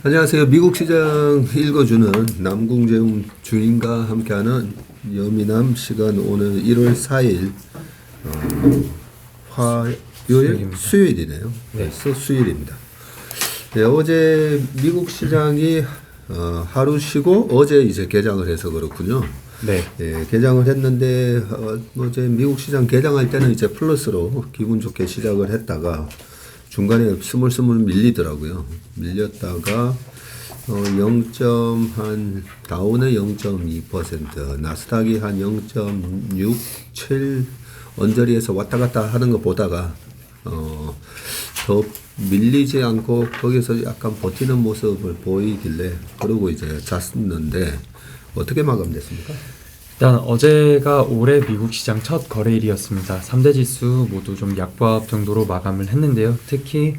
안녕하세요. 미국 시장 읽어주는 남궁재웅 주인과 함께하는 여미남 시간 오늘 1월 4일 화요일 수요일이네요. 그래서 수요일입니다. 네, 어제 미국 시장이 하루 쉬고 어제 이제 개장을 해서 그렇군요. 네. 예, 개장을 했는데 어제 미국 시장 개장할 때는 이제 플러스로 기분 좋게 시작을 했다가 중간에 스물스물 밀리더라고요. 밀렸다가 0.한 다운은 0.2%, 나스닥이 한 0.67 언저리에서 왔다 갔다 하는 거 보다가 더 밀리지 않고 거기서 약간 버티는 모습을 보이길래 그러고 이제 잤는데 어떻게 마감됐습니까? 일단 어제가 올해 미국 시장 첫 거래일이었습니다. 3대 지수 모두 좀 약보합 정도로 마감을 했는데요. 특히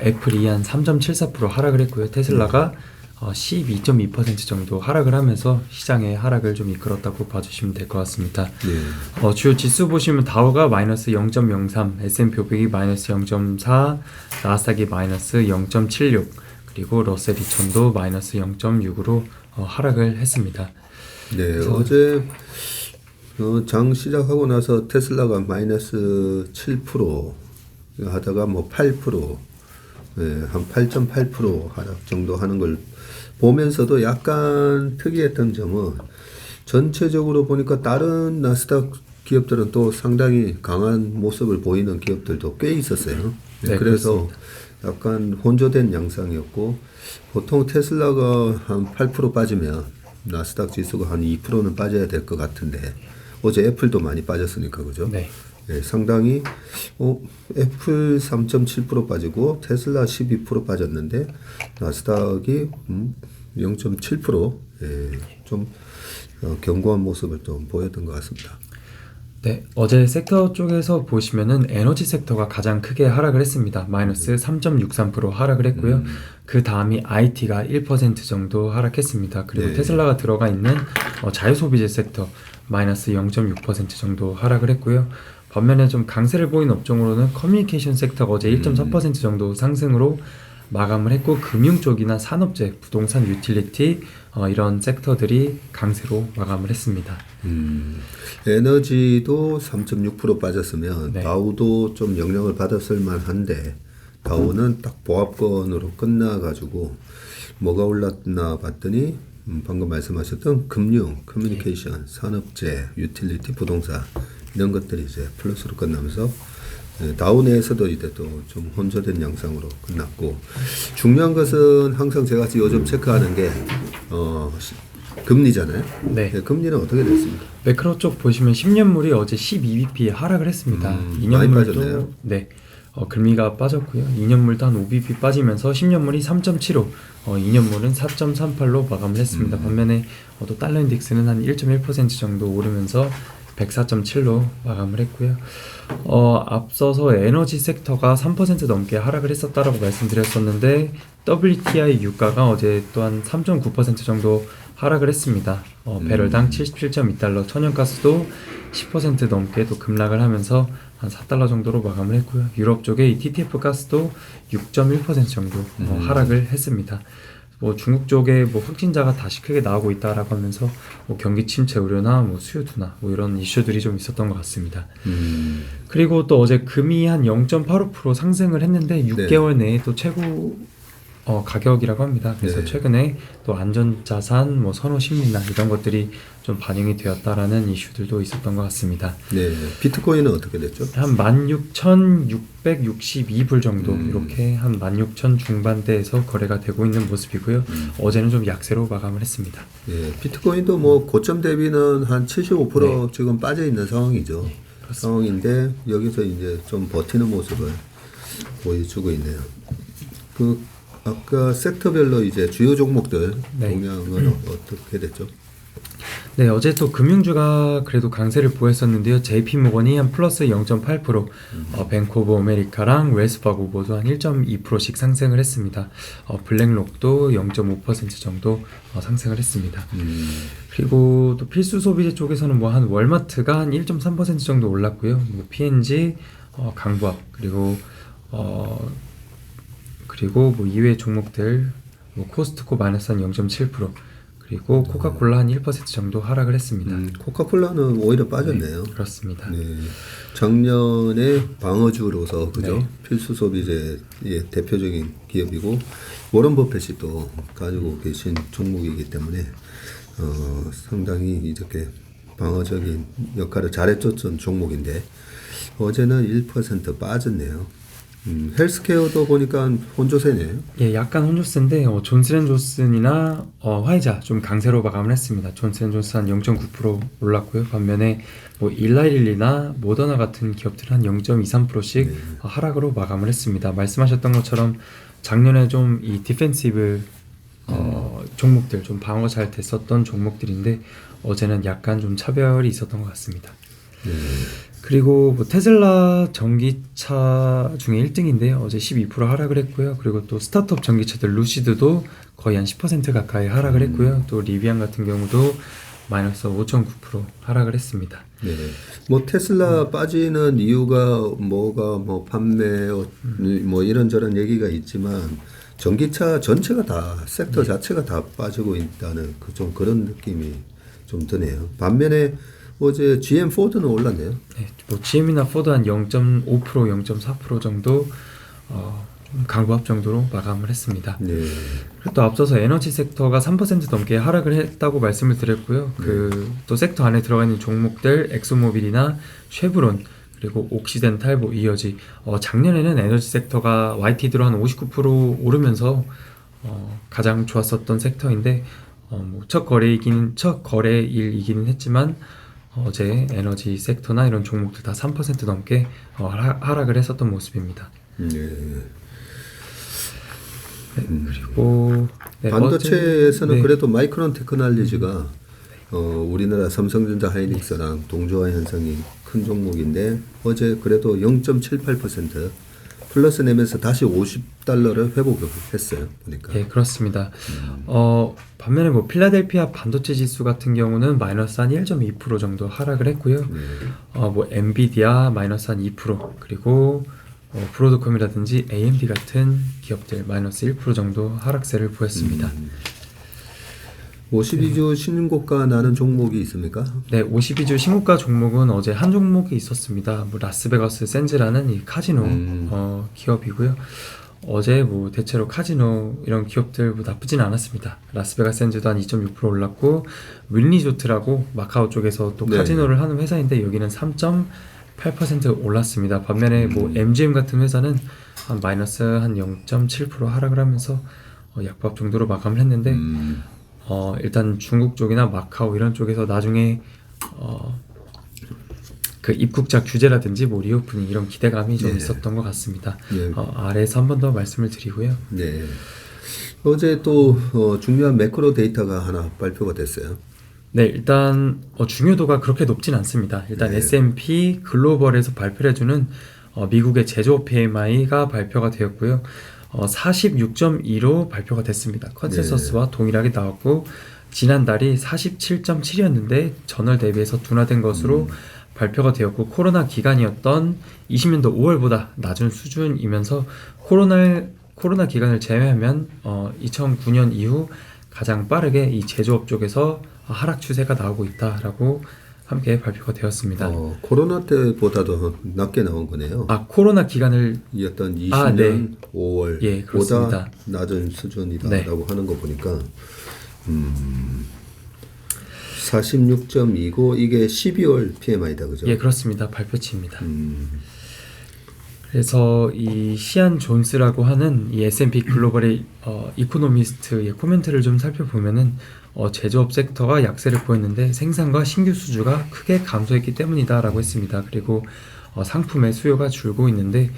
애플이 한 3.74% 하락을 했고요. 테슬라가 12.2% 정도 하락을 하면서 시장의 하락을 좀 이끌었다고 봐주시면 될 것 같습니다. 네. 주요 지수 보시면 다우가 마이너스 0.03, S&P 500이 마이너스 0.4, 나스닥이 마이너스 0.76, 그리고 러셀 2000도 마이너스 0.6으로 하락을 했습니다. 네, 어제 장 시작하고 나서 테슬라가 마이너스 7% 하다가 뭐 8%, 네, 한 8.8% 하락 정도 하는 걸 보면서도 약간 특이했던 점은 전체적으로 보니까 다른 나스닥 기업들은 또 상당히 강한 모습을 보이는 기업들도 꽤 있었어요. 네, 그래서 그렇습니다. 약간 혼조된 양상이었고 보통 테슬라가 한 8% 빠지면 나스닥 지수가 한 2%는 빠져야 될 것 같은데 어제 애플도 많이 빠졌으니까 그죠? 네. 예, 상당히 애플 3.7% 빠지고 테슬라 12% 빠졌는데 나스닥이 0.7% 예, 좀 견고한 모습을 좀 보였던 것 같습니다. 네, 어제 섹터 쪽에서 보시면은 에너지 섹터가 가장 크게 하락을 했습니다. 마이너스 3.63% 하락을 했고요. 그 다음이 IT가 1% 정도 하락했습니다. 그리고 네. 테슬라가 들어가 있는 자유소비재 섹터 마이너스 0.6% 정도 하락을 했고요. 반면에 좀 강세를 보인 업종으로는 커뮤니케이션 섹터가 어제 1.4% 정도 상승으로 마감을 했고, 금융 쪽이나 산업재, 부동산, 유틸리티 이런 섹터들이 강세로 마감을 했습니다. 에너지도 3.6% 빠졌으면 네. 다우도 좀 영향을 받았을 만한데 다우는 딱 보합권으로 끝나가지고 뭐가 올랐나 봤더니 방금 말씀하셨던 금융, 커뮤니케이션, 산업재, 유틸리티, 부동산 이런 것들이 이제 플러스로 끝나면서 다우 내에서도 이제 또 좀 혼조된 양상으로 끝났고 중요한 것은 항상 제가 요즘 체크하는 게 금리잖아요. 네. 금리는 어떻게 됐습니까? 매크로 쪽 보시면 10년물이 어제 12bp 하락을 했습니다. 많이 빠졌네요. 네, 금리가 빠졌고요. 2년물도 한 5bp 빠지면서 10년물이 3.75, 2년물은 4.38로 마감을 했습니다. 반면에 또 달러 인덱스는 한 1.1% 정도 오르면서 104.7로 마감을 했고요. 앞서서 에너지 섹터가 3% 넘게 하락을 했었다라고 말씀드렸었는데 WTI 유가가 어제 또한 3.9% 정도 하락을 했습니다. 배럴당 77.2달러, 천연가스도 10% 넘게 또 급락을 하면서 한 4달러 정도로 마감을 했고요. 유럽 쪽에 이 TTF 가스도 6.1% 정도 하락을 했습니다. 중국 쪽에 확진자가 다시 크게 나오고 있다라고 하면서 경기 침체 우려나 수요 둔화 이런 이슈들이 좀 있었던 것 같습니다. 그리고 또 어제 금이 한 0.85% 상승을 했는데 6개월 내에 또 최고 가격이라고 합니다. 그래서 네. 최근에 또 안전자산, 선호 심리나 이런 것들이 좀 반영이 되었다라는 이슈들도 있었던 것 같습니다. 네. 비트코인은 어떻게 됐죠? 한 16,662불 정도 이렇게 한 16,000 중반대에서 거래가 되고 있는 모습이고요. 어제는 좀 약세로 마감을 했습니다. 예, 비트코인도 고점 대비는 한 75% 네. 지금 빠져 있는 상황이죠. 상황인데 여기서 이제 좀 버티는 모습을 보여주고 있네요. 아까 섹터별로 이제 주요 종목들 네. 동향은 어떻게 됐죠? 네, 어제 또 금융주가 그래도 강세를 보였었는데요. JP모건이 한 플러스 0.8%, 뱅크 오브 아메리카랑 웰스파고 모두 한 1.2%씩 상승을 했습니다. 블랙록도 0.5% 정도 상승을 했습니다. 그리고 또 필수 소비재 쪽에서는 한 월마트가 한 1.3% 정도 올랐고요. P&G, 강부합 그리고 이외의 종목들 뭐 코스트코 마이너스 한 0.7%, 그리고 코카콜라 한 1% 정도 하락을 했습니다. 코카콜라는 오히려 빠졌네요. 그렇습니다. 네. 작년에 방어주로서 그죠? 네. 필수 소비재의 대표적인 기업이고 워런 버핏이 또 가지고 계신 종목이기 때문에 상당히 이렇게 방어적인 역할을 잘해줬던 종목인데 어제는 1% 빠졌네요. 헬스케어도 보니까 혼조세네요. 예, 약간 혼조세인데 존슨앤존슨이나 화이자 좀 강세로 마감을 했습니다. 존슨앤존슨 한 0.9% 올랐고요. 반면에 뭐 일라일리나 모더나 같은 기업들은 한 0.23%씩 하락으로 마감을 했습니다. 말씀하셨던 것처럼 작년에 좀 이 디펜시브 종목들, 좀 방어 잘 됐었던 종목들인데 어제는 약간 좀 차별이 있었던 것 같습니다. 그리고 뭐 테슬라 전기차 중에 1등인데요. 어제 12% 하락을 했고요. 그리고 또 스타트업 전기차들 루시드도 거의 한 10% 가까이 하락을 했고요. 또 리비안 같은 경우도 마이너스 5.9% 하락을 했습니다. 네. 뭐 테슬라 빠지는 이유가 뭐가 뭐 판매 뭐 이런저런 얘기가 있지만 전기차 전체가 다 섹터 자체가 다 빠지고 있다는 좀 그런 느낌이 좀 드네요. 반면에 어제 GM 포드는 올랐네요. 네, 뭐 GM이나 포드 한 0.5%, 0.4% 정도 좀 강보합 정도로 마감을 했습니다. 네. 그리고 또 앞서서 에너지 섹터가 3% 넘게 하락을 했다고 말씀을 드렸고요. 그 또 섹터 안에 들어가 있는 종목들 엑소모빌이나 쉐브론 그리고 옥시덴탈, 뭐 이어지 작년에는 에너지 섹터가 YTD로 한 59% 오르면서 가장 좋았었던 섹터인데 뭐 첫 거래일이기는 했지만 어제 에너지 섹터나 이런 종목들 다 3% 넘게 하락을 했었던 모습입니다. 네. 그리고 반도체에서는 네. 그래도 마이크론 테크놀로지가 우리나라 삼성전자 하이닉스랑 동조화 현상이 큰 종목인데 어제 그래도 0.78% 플러스 내면서 다시 $50를 회복했어요. 보니까. 네, 그렇습니다. 반면에 뭐 필라델피아 반도체 지수 같은 경우는 마이너스 한 1.2% 정도 하락을 했고요. 뭐 엔비디아 마이너스 한 2%, 그리고 브로드컴이라든지 AMD 같은 기업들 마이너스 1% 정도 하락세를 보였습니다. 52주 신고가 나는 종목이 있습니까? 네, 52주 신고가 종목은 어제 한 종목이 있었습니다. 뭐 라스베가스 샌즈라는 이 카지노 기업이고요. 어제 뭐 대체로 카지노 이런 기업들 뭐 나쁘진 않았습니다. 라스베가스 샌즈도 한 2.6% 올랐고 윈리조트라고 마카오 쪽에서 또 네. 카지노를 하는 회사인데 여기는 3.8% 올랐습니다. 반면에 뭐 MGM 같은 회사는 한 마이너스 한 0.7% 하락을 하면서 약밥 정도로 마감을 했는데 일단 중국 쪽이나 마카오 이런 쪽에서 나중에 그 입국자 규제라든지 뭐 리오프닝 이런 기대감이 좀 있었던 것 같습니다. 네. 아래에서 한 번 더 말씀을 드리고요. 네. 어제 또 중요한 매크로 데이터가 하나 발표가 됐어요. 네, 일단 중요도가 그렇게 높진 않습니다. 일단 S&P 글로벌에서 발표를 해주는 미국의 제조업 PMI가 발표가 되었고요. 46.2로 발표가 됐습니다. 컨센서스와 동일하게 나왔고 지난달이 47.7이었는데 전월 대비해서 둔화된 것으로 발표가 되었고 코로나 기간이었던 20년도 5월보다 낮은 수준이면서 코로나 기간을 제외하면 2009년 이후 가장 빠르게 이 제조업 쪽에서 하락 추세가 나오고 있다라고 함께 발표가 되었습니다. 코로나 때보다도 낮게 나온 거네요. 코로나 기간을 이었던 20년 네. 5월보다 예, 그렇습니다. 낮은 수준이다라고 하는 거 보니까 46.2고 이게 12월 PMI다, 그죠? 예, 그렇습니다. 발표치입니다. 그래서 이 시안 존스라고 하는 이 S&P 글로벌의 이코노미스트의 코멘트를 좀 살펴보면은 제조업 섹터가 약세를 보였는데 생산과 신규 수주가 크게 감소했기 때문이다라고 했습니다. 그리고 상품의 수요가 줄고 있는데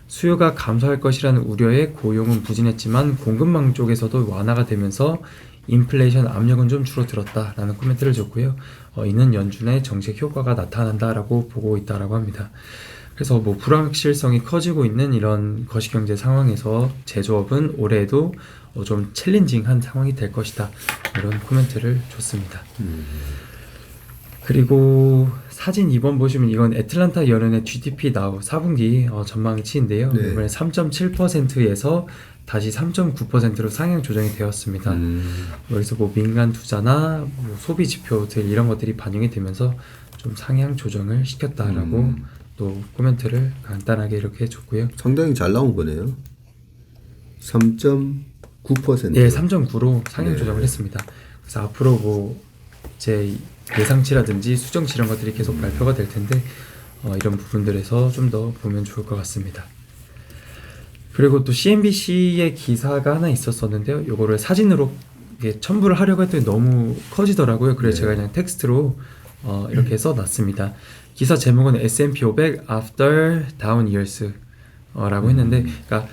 수요가 감소할 것이라는 우려에 고용은 부진했지만 공급망 쪽에서도 완화가 되면서 인플레이션 압력은 좀 줄어들었다라는 코멘트를 줬고요. 이는 연준의 정책 효과가 나타난다라고 보고 있다라고 합니다. 그래서 뭐 불확실성이 커지고 있는 이런 거시경제 상황에서 제조업은 올해에도 좀 챌린징한 상황이 될 것이다, 이런 코멘트를 줬습니다. 그리고 사진 2번 보시면 이건 애틀란타 연은의 GDP 나우 4분기 전망치인데요. 네. 이번에 3.7%에서 다시 3.9%로 상향 조정이 되었습니다. 여기서 뭐 민간 투자나 뭐 소비 지표들 이런 것들이 반영이 되면서 좀 상향 조정을 시켰다라고 또 코멘트를 간단하게 이렇게 해줬고요. 상당히 잘 나온 거네요. 3.9%. 예, 3.9로 상향 네. 조정을 했습니다. 그래서 앞으로 뭐 제 예상치라든지 수정치 이런 것들이 계속 발표가 될 텐데 이런 부분들에서 좀 더 보면 좋을 것 같습니다. 그리고 또 CNBC의 기사가 하나 있었었는데요. 요거를 사진으로 이게 첨부를 하려고 했더니 너무 커지더라고요. 그래서 네. 제가 그냥 텍스트로 이렇게 써놨습니다. 기사 제목은 S&P 500 After Down Years 라고 했는데 그러니까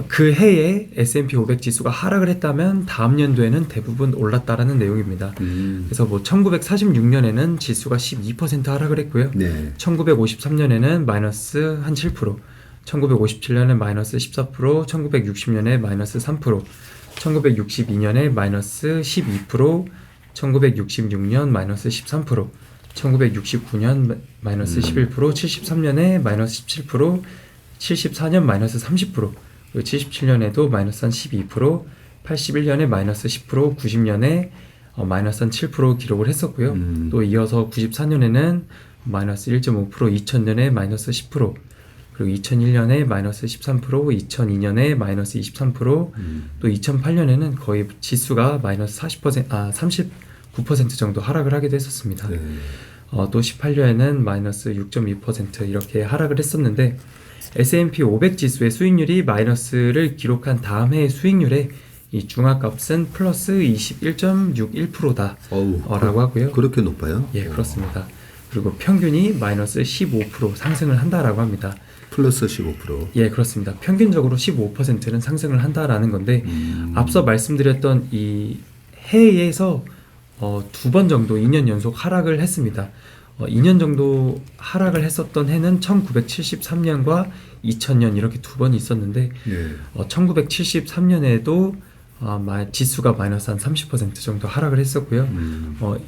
그 해에 S&P 500 지수가 하락을 했다면 다음 연도에는 대부분 올랐다라는 내용입니다. 그래서 뭐 1946년에는 지수가 12% 하락을 했고요. 네. 1953년에는 마이너스 한 7%, 1957년에 마이너스 14%, 1960년에 마이너스 3%, 1962년에 마이너스 12%, 1966년 마이너스 13%, 1969년 마이너스 11%, 73년에 마이너스 17%, 74년 마이너스 30%, 77년에도 마이너스 한 12%, 81년에 마이너스 10%, 90년에 마이너스 한 7% 기록을 했었고요. 또 이어서 94년에는 마이너스 1.5%, 2000년에 마이너스 10%, 그리고 2001년에 마이너스 13%, 2002년에 마이너스 23%, 또 2008년에는 거의 지수가 마이너스 39% 정도 하락을 하기도 했었습니다. 네. 또 18년에는 마이너스 6.2% 이렇게 하락을 했었는데 S&P 500 지수의 수익률이 마이너스를 기록한 다음 해의 수익률에 이 중앙값은 플러스 21.61%다 라고 하고요. 그렇게 높아요? 예, 그렇습니다. 그리고 평균이 마이너스 15% 상승을 한다라고 합니다. 플러스 15%. 예, 그렇습니다. 평균적으로 15%는 상승을 한다라는 건데 앞서 말씀드렸던 이 해에서 두 번 정도 2년 연속 하락을 했습니다. 2년 정도 하락을 했었던 해는 1973년과 2000년 이렇게 두 번이 있었는데 네. 1973년에도 지수가 마이너스 한 30% 정도 하락을 했었고요.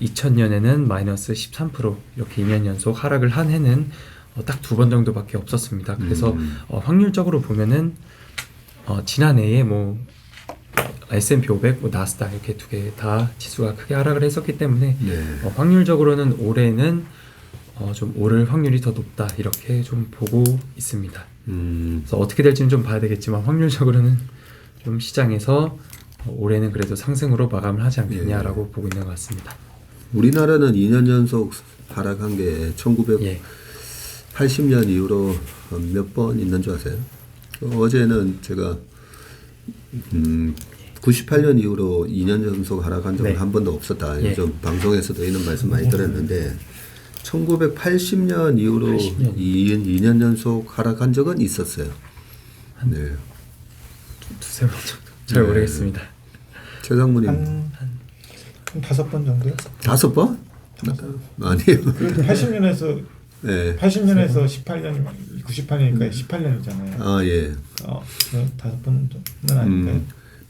2000년에는 마이너스 13% 이렇게 2년 연속 하락을 한 해는 딱 두 번 정도밖에 없었습니다. 그래서 확률적으로 보면은 지난해에 뭐 S&P 500, 뭐 나스닥 이렇게 두 개 다 지수가 크게 하락을 했었기 때문에 네. 확률적으로는 올해는 좀 오를 확률이 더 높다 이렇게 좀 보고 있습니다. 그래서 어떻게 될지는 좀 봐야 되겠지만 확률적으로는 좀 시장에서 올해는 그래도 상승으로 마감을 하지 않겠냐라고 보고 있는 것 같습니다. 우리나라는 2년 연속 하락한 게 1980년 이후로 몇 번 있는 줄 아세요? 어제는 제가 98년 이후로 2년 연속 하락한 적은 네. 한 번도 없었다. 예. 요즘 방송에서도 이런 말씀 많이 들었는데 1980년 이후로 80년. 2년 연속 하락한 적은 있었어요. 네. 두세 번 정도 잘 네. 모르겠습니다. 최상무님 한 5번 정도요? 5번? 아니요. 80년에서 네. 80년에서 18년 98년이니까 18년이잖아요. 아 예. 5번 정도는 아닐까요?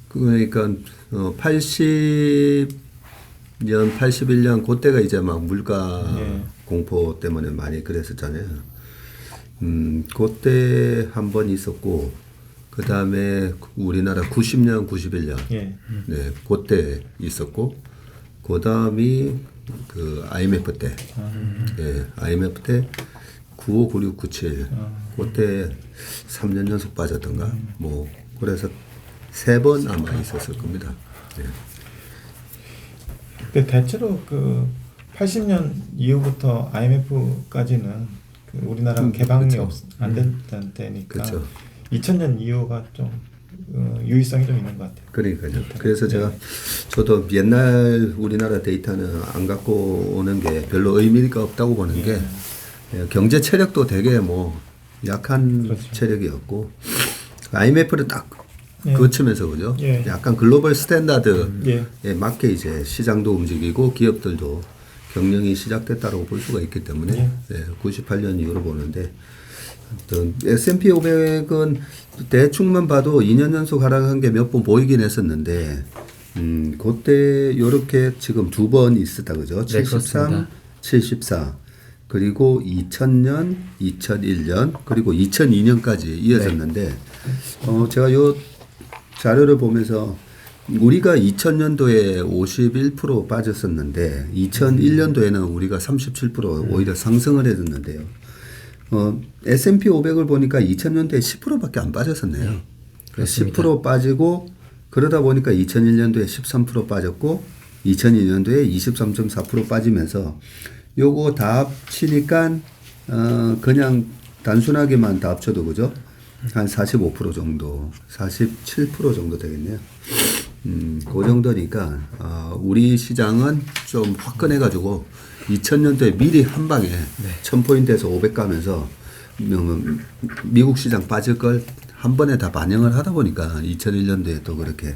그러니까 80년, 81년 그때가 이제 막 물가 예. 공포 때문에 많이 그랬었잖아요. 그때 한 번 있었고 그 다음에 우리나라 90년, 91년 예. 네, 그때 있었고 그 다음이 그 IMF 때, 예, IMF 때 95, 96, 97 그때 3년 연속 빠졌던가 뭐 그래서 3번 아마 있었을 겁니다. 네. 근데 대체로 그 80년 이후부터 IMF까지는 그 우리나라 개방이 그쵸. 안 됐던 때니까 그쵸. 2000년 이후가 좀 유의성이 좀 있는 것 같아요. 그러니까요. 그래서 저도 옛날 우리나라 데이터는 안 갖고 오는 게 별로 의미가 없다고 보는 게 경제 체력도 되게 뭐 약한 그렇죠. 체력이었고 IMF를 딱 예. 거치면서 그죠? 예. 약간 글로벌 스탠다드에 예. 맞게 이제 시장도 움직이고 기업들도 경영이 시작됐다고 볼 수가 있기 때문에 98년 이후로 보는데 S&P 500은 대충만 봐도 2년 연속 하락한 게 몇 번 보이긴 했었는데 그때 요렇게 지금 두 번 있었다 그죠? 네, 73, 그렇습니다. 74 그리고 2000년, 2001년 그리고 2002년까지 이어졌는데 제가 요 자료를 보면서 우리가 2000년도에 51% 빠졌었는데 2001년도에는 우리가 37% 오히려 상승을 했었는데요. S&P 500을 보니까 2000년도에 10%밖에 안 빠졌었네요. 그렇습니다. 10% 빠지고 그러다 보니까 2001년도에 13% 빠졌고 2002년도에 23.4% 빠지면서 요거 다 합치니까 그냥 단순하게만 다 합쳐도 그죠? 한 45% 정도, 47% 정도 되겠네요. 그 정도니까 우리 시장은 좀 화끈해가지고 2000년도에 미리 한 방에 1000포인트에서 500 가면서 미국 시장 빠질 걸 한 번에 다 반영을 하다 보니까 2001년도에 또 그렇게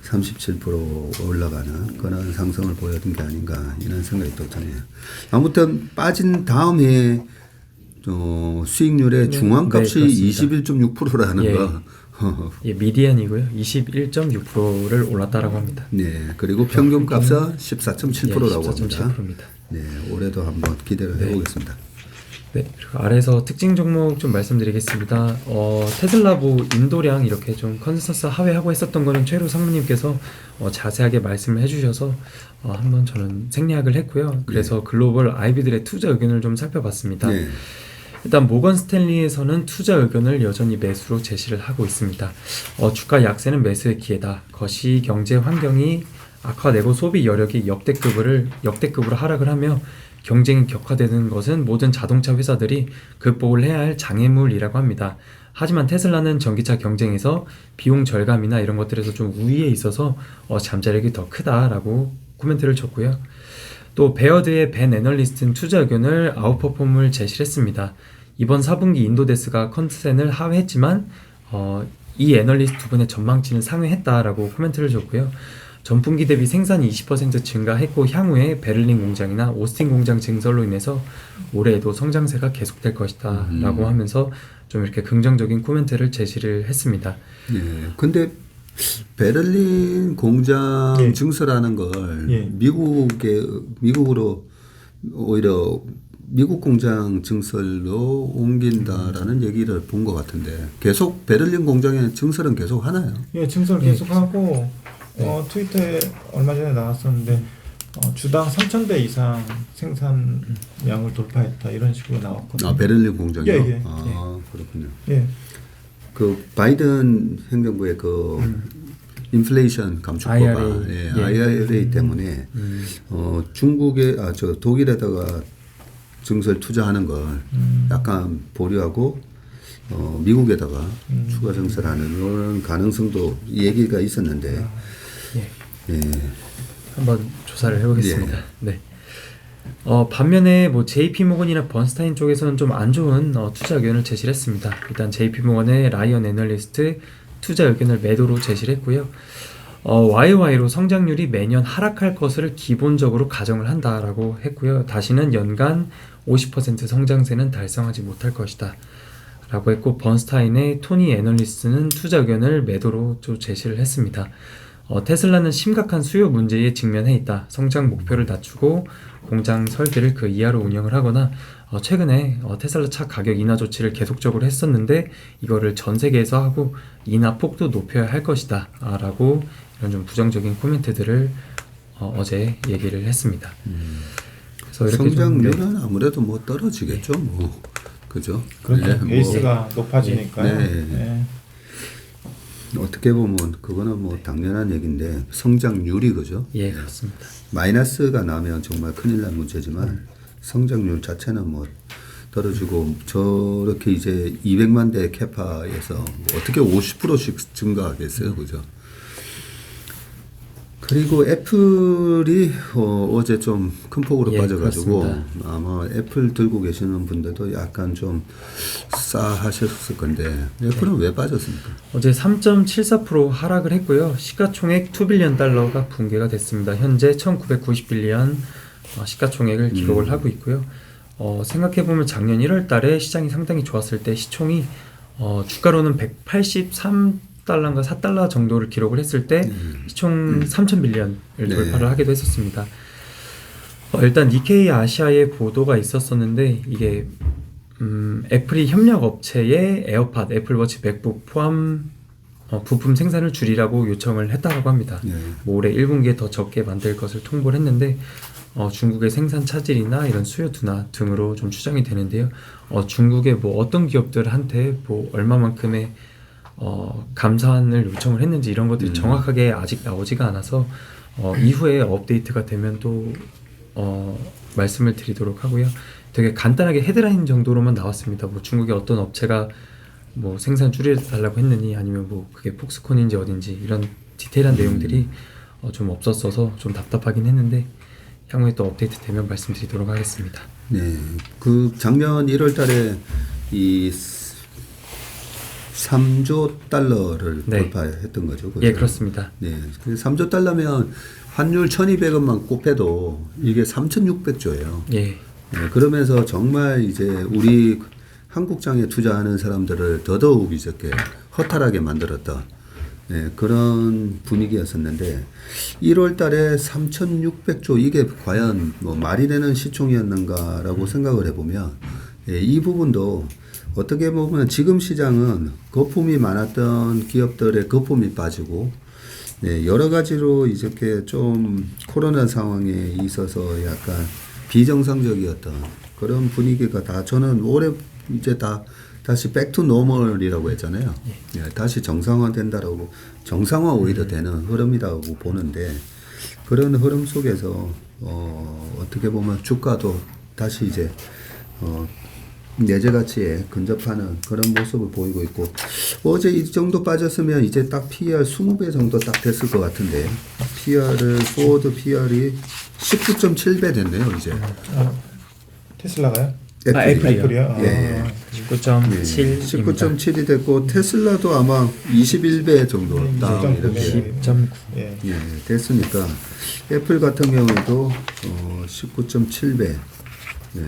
37% 올라가는 그런 상승을 보여준 게 아닌가 이런 생각이 또 드네요. 아무튼 빠진 다음 해에 수익률의 중앙값이 네, 21.6%라는 예. 거. 예, 미디안이고요. 21.6%를 올랐다라고 합니다. 네, 그리고 평균값은 14.7%라고 합니다. 14.7%입니다. 네, 올해도 한번 기대를 해보겠습니다. 네, 그리고 아래서 특징 종목 좀 말씀드리겠습니다. 테슬라 인도량 이렇게 좀 컨센서스 하회하고 했었던 거는 최루 상무님께서 자세하게 말씀을 해주셔서 한번 저는 생략을 했고요. 그래서 글로벌 IB들의 투자 의견을 좀 살펴봤습니다. 네. 일단 모건 스탠리에서는 투자 의견을 여전히 매수로 제시를 하고 있습니다. 주가 약세는 매수의 기회다. 거시 경제 환경이 악화되고 소비 여력이 역대급으로 하락을 하며 경쟁이 격화되는 것은 모든 자동차 회사들이 극복을 해야 할 장애물이라고 합니다. 하지만 테슬라는 전기차 경쟁에서 비용 절감이나 이런 것들에서 좀 우위에 있어서 잠재력이 더 크다라고 코멘트를 줬고요. 또 베어드의 벤 애널리스트는 투자 의견을 아웃퍼폼을 제시했습니다. 이번 4분기 인도데스가 컨센을 하회했지만 이 애널리스트 두 분의 전망치는 상회했다라고 코멘트를 줬고요. 전분기 대비 생산이 20% 증가했고 향후에 베를린 공장이나 오스틴 공장 증설로 인해서 올해에도 성장세가 계속될 것이다 라고 하면서 좀 이렇게 긍정적인 코멘트를 제시를 했습니다. 네. 근데 베를린 공장 예. 증설하는 걸 예. 미국으로 오히려 미국 공장 증설로 옮긴다라는 얘기를 본 것 같은데 계속 베를린 공장의 증설은 계속 하나요? 예, 증설 계속하고 트위터에 얼마 전에 나왔었는데 주당 3,000대 이상 생산량을 돌파했다 이런 식으로 나왔거든요. 아, 베를린 공장이요? 예, 예. 아, 그렇군요. 예. 그 바이든 행정부의 그 인플레이션 감축법안, IRA. 예, 예. IRA 때문에 독일에다가 증설 투자하는 걸 약간 보류하고 미국에다가 추가 증설하는 그런 가능성도 얘기가 있었는데 예. 한번 조사를 해보겠습니다. 네. 반면에 JP모건이나 번스타인 쪽에서는 좀 안 좋은 투자 의견을 제시를 했습니다. 일단 JP모건의 라이언 애널리스트 투자 의견을 매도로 제시를 했고요. YY로 성장률이 매년 하락할 것을 기본적으로 가정을 한다라고 했고요. 다시는 연간 50% 성장세는 달성하지 못할 것이다 라고 했고, 번스타인의 토니 애널리스트는 투자 의견을 매도로 좀 제시를 했습니다. 테슬라는 심각한 수요 문제에 직면해 있다. 성장 목표를 낮추고 공장 설비를 그 이하로 운영을 하거나 최근에 테슬라 차 가격 인하 조치를 계속적으로 했었는데 이거를 전 세계에서 하고 인하 폭도 높여야 할 것이다 라고 이런 좀 부정적인 코멘트들을 어제 얘기를 했습니다. 그래서 이렇게 성장률은 아무래도 뭐 떨어지겠죠, 뭐 그죠? 그렇죠. 네, 베이스가 높아지니까요. 네. 네. 어떻게 보면 그거는 뭐 당연한 얘기인데 성장률이 그죠? 예, 그렇습니다. 마이너스가 나면 정말 큰일 날 문제지만 성장률 자체는 뭐 떨어지고 저렇게 이제 200만 대 캐파에서 어떻게 50%씩 증가하겠어요, 그죠? 그리고 애플이 어제 좀 큰 폭으로 빠져가지고 그렇습니다. 아마 애플 들고 계시는 분들도 약간 좀 싸하셨을 건데 애플은 왜 빠졌습니까? 어제 3.74% 하락을 했고요. 시가총액 2빌리언 달러가 붕괴가 됐습니다. 현재 1990빌리언 시가총액을 기록을 하고 있고요. 생각해보면 작년 1월 달에 시장이 상당히 좋았을 때 시총이 주가로는 183달러인가 4달러 정도를 기록을 했을 때 시총 3,000빌리언을 돌파를 하기도 했었습니다. 일단 니케이 아시아의 보도가 있었었는데 이게 애플이 협력 업체의 에어팟, 애플워치, 맥북 포함 부품 생산을 줄이라고 요청을 했다고 합니다. 예. 뭐 올해 1분기에 더 적게 만들 것을 통보를 했는데 중국의 생산 차질이나 이런 수요 둔화 등으로 좀 추정이 되는데요. 중국의 뭐 어떤 기업들한테 뭐 얼마만큼의 감산을 요청을 했는지 이런 것들이 정확하게 아직 나오지가 않아서 이후에 업데이트가 되면 또 말씀을 드리도록 하고요. 되게 간단하게 헤드라인 정도로만 나왔습니다. 뭐 중국의 어떤 업체가 뭐 생산 줄여달라고 했느니 아니면 뭐 그게 폭스콘인지 어딘지 이런 디테일한 내용들이 좀 없었어서 좀 답답하긴 했는데 향후에 또 업데이트 되면 말씀드리도록 하겠습니다. 네, 그 작년 1월달에 이 3조 달러를 네. 돌파했던 거죠. 그죠? 예, 그렇습니다. 네, 3조 달러면 환율 1,200원만 곱해도 이게 3,600조예요. 예, 네, 그러면서 정말 이제 우리 한국장에 투자하는 사람들을 더더욱 이렇게 허탈하게 만들었다. 네, 그런 분위기였었는데 1월 달에 3,600조 이게 과연 뭐 말이 되는 시총이었는가라고 생각을 해보면 이 부분도 어떻게 보면 지금 시장은 거품이 많았던 기업들의 거품이 빠지고 여러 가지로 이렇게 좀 코로나 상황에 있어서 약간 비정상적이었던 그런 분위기가 다 저는 올해 이제 다시 백투 노멀이라고 했잖아요. 예, 다시 정상화된다라고 정상화 오히려 되는 흐름이라고 보는데 그런 흐름 속에서 어떻게 보면 주가도 다시 이제 내재 가치에 근접하는 그런 모습을 보이고 있고 어제 이 정도 빠졌으면 이제 딱 PER 20배 정도 딱 됐을 것 같은데 포워드 PER이 19.7배 됐네요 이제. 테슬라가요? 애플이요. 예. 19.7입니다. 19.7이 됐고 테슬라도 아마 21배 정도 딱 이렇게 10.9. 예. 예, 됐으니까 애플 같은 경우에도 19.7배. 예.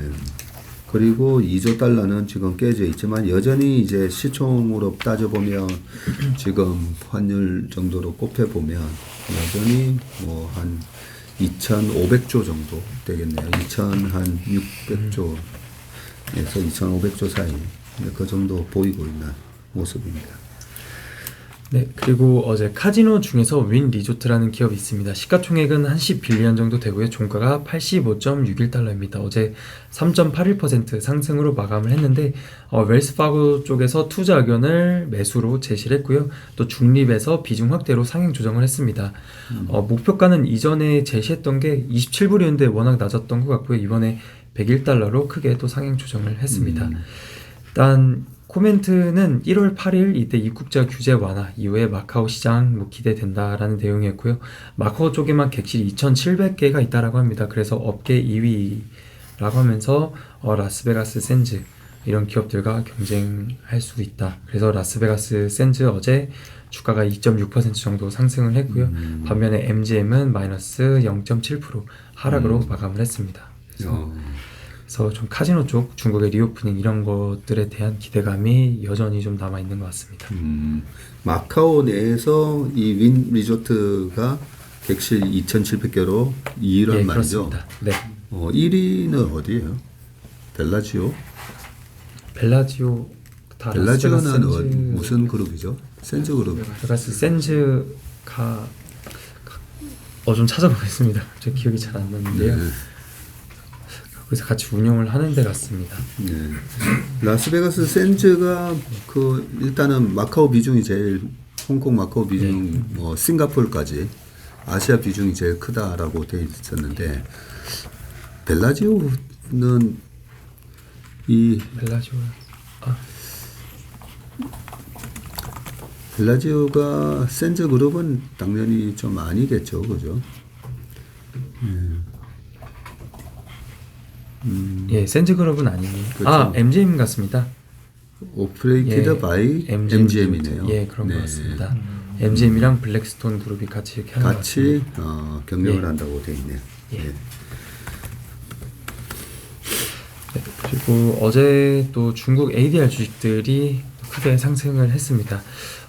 그리고 2조 달러는 지금 깨져 있지만 여전히 이제 시총으로 따져보면 지금 환율 정도로 꼽혀보면 여전히 뭐 한 2,500조 정도 되겠네요. 2,600조에서 2,500조 사이 그 정도 보이고 있는 모습입니다. 네, 그리고 어제 카지노 중에서 윈 리조트라는 기업이 있습니다. 시가총액은 한 10빌리언 정도 되고요. 종가가 85.61달러입니다. 어제 3.81% 상승으로 마감을 했는데 웰스파고 쪽에서 투자 의견을 매수로 제시를 했고요. 또 중립에서 비중 확대로 상향 조정을 했습니다. 목표가는 이전에 제시했던 게 27불이었는데 워낙 낮았던 것 같고요. 이번에 101달러로 크게 또 상향 조정을 했습니다. 일단 코멘트는 1월 8일 이때 입국자 규제 완화 이후에 마카오 시장 뭐 기대된다라는 내용이었고요. 마카오 쪽에만 객실이 2,700개가 있다라고 합니다. 그래서 업계 2위라고 하면서 라스베가스 샌즈 이런 기업들과 경쟁할 수 있다. 그래서 라스베가스 샌즈 어제 주가가 2.6% 정도 상승을 했고요. 반면에 MGM은 마이너스 0.7% 하락으로 마감을 했습니다. 그래서 좀 카지노 쪽 중국의 리오프닝 이런 것들에 대한 기대감이 여전히 좀 남아 있는 것 같습니다. 마카오 내에서 이 윈 리조트가 객실 2,700개로 2위란 예, 말이죠. 그렇습니다. 네. 1위는 어디예요? 벨라지오? 벨라지오 다 벨라지오는 무슨 그룹이죠? 샌즈 그룹. 라스베가스 샌즈가 좀 찾아보겠습니다. 제 기억이 잘 안 나는데요. 네. 그래서 같이 운영을 하는 데 같습니다. 네. 라스베가스 샌즈가 일단은 마카오 비중이 제일 홍콩 마카오 비중 싱가포르까지 아시아 비중이 제일 크다라고 되어 있었는데 벨라지오는 벨라지오가 샌즈 그룹은 당연히 좀 아니겠죠, 그죠? 예, 샌즈 그룹은 아니에요. 그렇죠. MGM 같습니다. 오퍼레이티드 바이 MGM이네요. 예, 그런 것 같습니다. MGM이랑 블랙스톤 그룹이 같이 이렇게 하는 것 같이 같습니다. 경영을 예. 한다고 되어 있네요. 예. 예. 네, 그리고 어제 또 중국 ADR 주식들이 크게 상승을 했습니다.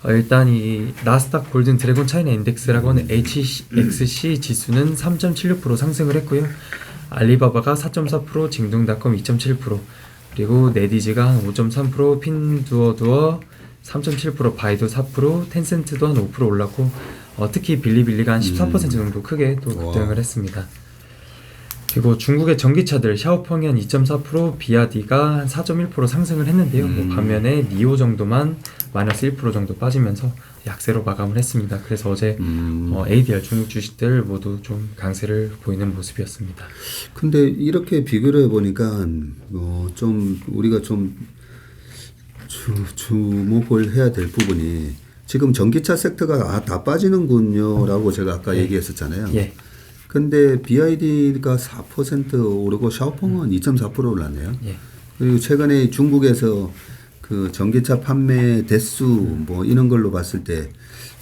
일단 이 나스닥 골든 드래곤 차이나 인덱스라고 하는 HXC 지수는 3.76% 상승을 했고요. 알리바바가 4.4%, 징둥닷컴 2.7%, 그리고 네디즈가 한 5.3%, 핀두어두어 3.7%, 바이두 4%, 텐센트도 한 5% 올랐고 특히 빌리빌리가 한 14% 정도 크게 또 급등을 했습니다. 그리고 중국의 전기차들 샤오펑이 한 2.4%, 비아디가 한 4.1% 상승을 했는데요. 뭐 반면에 니오 정도만 마이너스 1% 정도 빠지면서 약세로 마감을 했습니다. 그래서 어제 ADR 중국 주식들 모두 좀 강세를 보이는 모습이었습니다. 근데 이렇게 비교를 해보니까 좀 우리가 좀 주목을 해야 될 부분이 지금 전기차 섹터가 다 빠지는군요라고 제가 아까 얘기했었잖아요. 예. 근데 BYD가 4% 오르고 샤오펑은 2.4% 올랐네요. 예. 그리고 최근에 중국에서 그 전기차 판매 대수 뭐 이런 걸로 봤을 때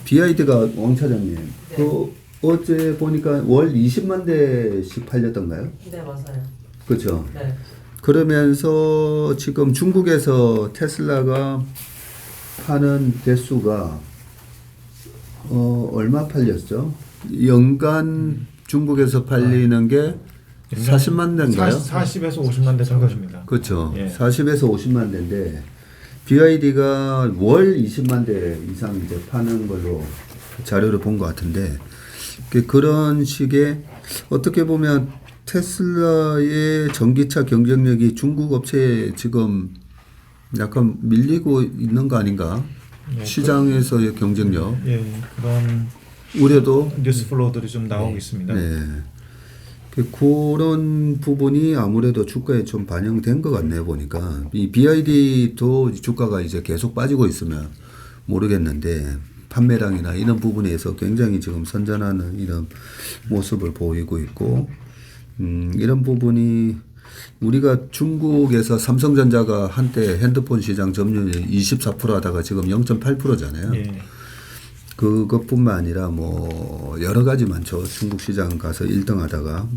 BYD가 왕 차장님 그 어제 보니까 월 20만 대씩 팔렸던가요? 네, 맞아요. 그렇죠. 네. 그러면서 지금 중국에서 테슬라가 파는 대수가 얼마 팔렸죠? 연간 중국에서 팔리는 게 40만 대인가요? 40에서 50만 대 정도입니다. 그렇죠. 예. 40에서 50만 대인데 BYD가 월 20만 대 이상 이제 파는 걸로 자료를 본 것 같은데 그런 식의 어떻게 보면 테슬라의 전기차 경쟁력이 중국 업체에 지금 약간 밀리고 있는 거 아닌가? 예, 시장에서의 경쟁력 예, 그런 우려도 뉴스 플로우들이 좀 나오고 있습니다. 네. 그런 부분이 아무래도 주가에 좀 반영된 것 같네요 보니까 이 BYD도 주가가 이제 계속 빠지고 있으면 모르겠는데 판매량이나 이런 부분에서 굉장히 지금 선전하는 이런 모습을 보이고 있고 이런 부분이 우리가 중국에서 삼성전자가 한때 핸드폰 시장 점유율 24% 하다가 지금 0.8%잖아요. 예. 그것뿐만 아니라 뭐 여러 가지 많죠. 중국 시장 가서 1등 하다가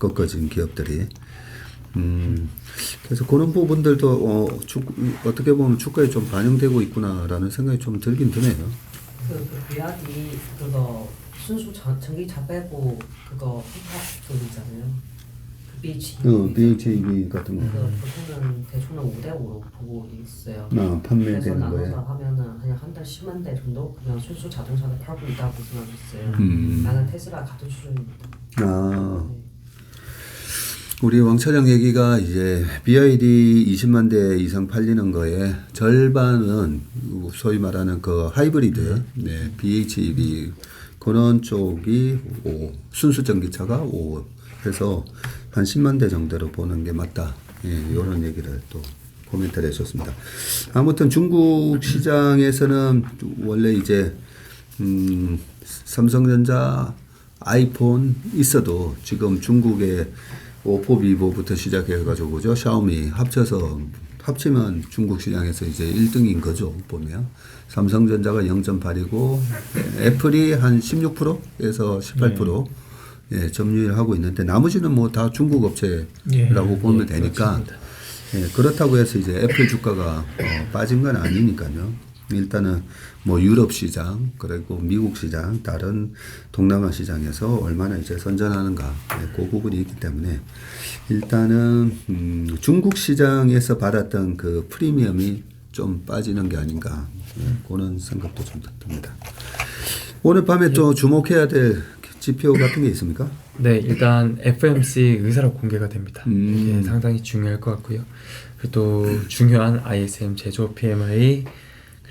꺾어진 기업들이. 그래서 그런 부분들도 어떻게 보면 주가에 좀 반영되고 있구나라는 생각이 좀 들긴 드네요. 그 비아디 그거 순수 전기차 빼고 그거 힙합 있잖아요. 그 BHEV 같은 거. 보통은 대충은 5대5로 보고 있어요. 그래서 판매되는 나눠서 거에. 하면은 그냥 한 달 10만 대 정도 그냥 순수 자동차를 팔고 있다고 생각했어요. 나는 테슬라 같은 수준입니다. 네. 우리 왕 차장 얘기가 이제 BYD 20만 대 이상 팔리는 거에 절반은 소위 말하는 그 하이브리드, 네, BHEV 그런 쪽이 5, 순수 전기차가 5 해서 한 10만 대 정도로 보는 게 맞다. 예, 이런 얘기를 또 코멘트를 해줬습니다. 아무튼 중국 시장에서는 원래 이제 삼성전자, 아이폰 있어도 지금 중국의 오포, 비보부터 시작해가지고 그죠? 샤오미 합치면 중국 시장에서 이제 1등인 거죠. 보면 삼성전자가 0.8이고 애플이 한 16%에서 18% 예, 점유율 하고 있는데 나머지는 뭐 다 중국 업체라고 보면 되니까 예, 그렇다고 해서 이제 애플 주가가 빠진 건 아니니까요. 일단은 뭐 유럽 시장 그리고 미국 시장 다른 동남아 시장에서 얼마나 이제 선전하는가 예, 그 부분이 있기 때문에 일단은 중국 시장에서 받았던 그 프리미엄이 좀 빠지는 게 아닌가 예, 그런 생각도 좀 듭니다. 오늘 밤에 또 주목해야 될 지표 같은 게 있습니까? 네, 일단 FOMC 의사록 공개가 됩니다. 이게 상당히 중요할 것 같고요. 그리고 또 중요한 ISM 제조업 PMI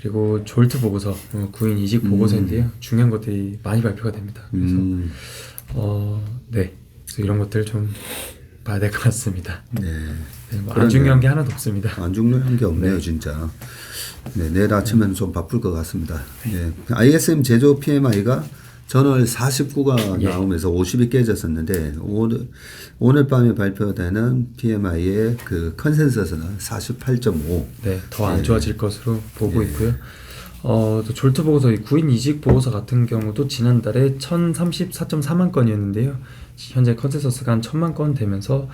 그리고 졸트 보고서, 구인 이직 보고서인데요. 중요한 것들이 많이 발표가 됩니다. 그래서 네, 그래서 이런 것들 좀 봐야 될 것 같습니다. 네. 네, 뭐안 중요한 게 하나도 없습니다. 안 중요한 게 없네요, 네. 진짜. 네, 내일 아침에는 좀 바쁠 것 같습니다. 네. ISM 제조 PMI가 전월 49가 나오면서 50이 깨졌었는데 오늘 밤에 발표되는 PMI의 그 컨센서스는 48.5. 네, 더 안 좋아질 것으로 보고 있고요. 또 졸트 보고서, 이 구인 이직 보고서 같은 경우도 지난달에 1,034.4만 건이었는데요. 현재 컨센서스가 한 1,000만 건 되면서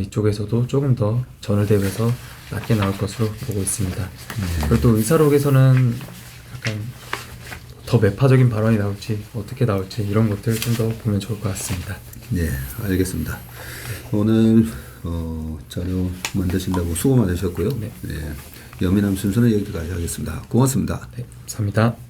이쪽에서도 조금 더 전월 대비해서 낮게 나올 것으로 보고 있습니다. 그리고 또 의사록에서는 약간 더 매파적인 발언이 나올지 어떻게 나올지 이런 것들 좀 더 보면 좋을 것 같습니다. 네, 알겠습니다. 오늘 자료 만드신다고 수고 많으셨고요. 네. 네. 여민함 순서는 여기까지 하겠습니다. 고맙습니다. 네, 감사합니다.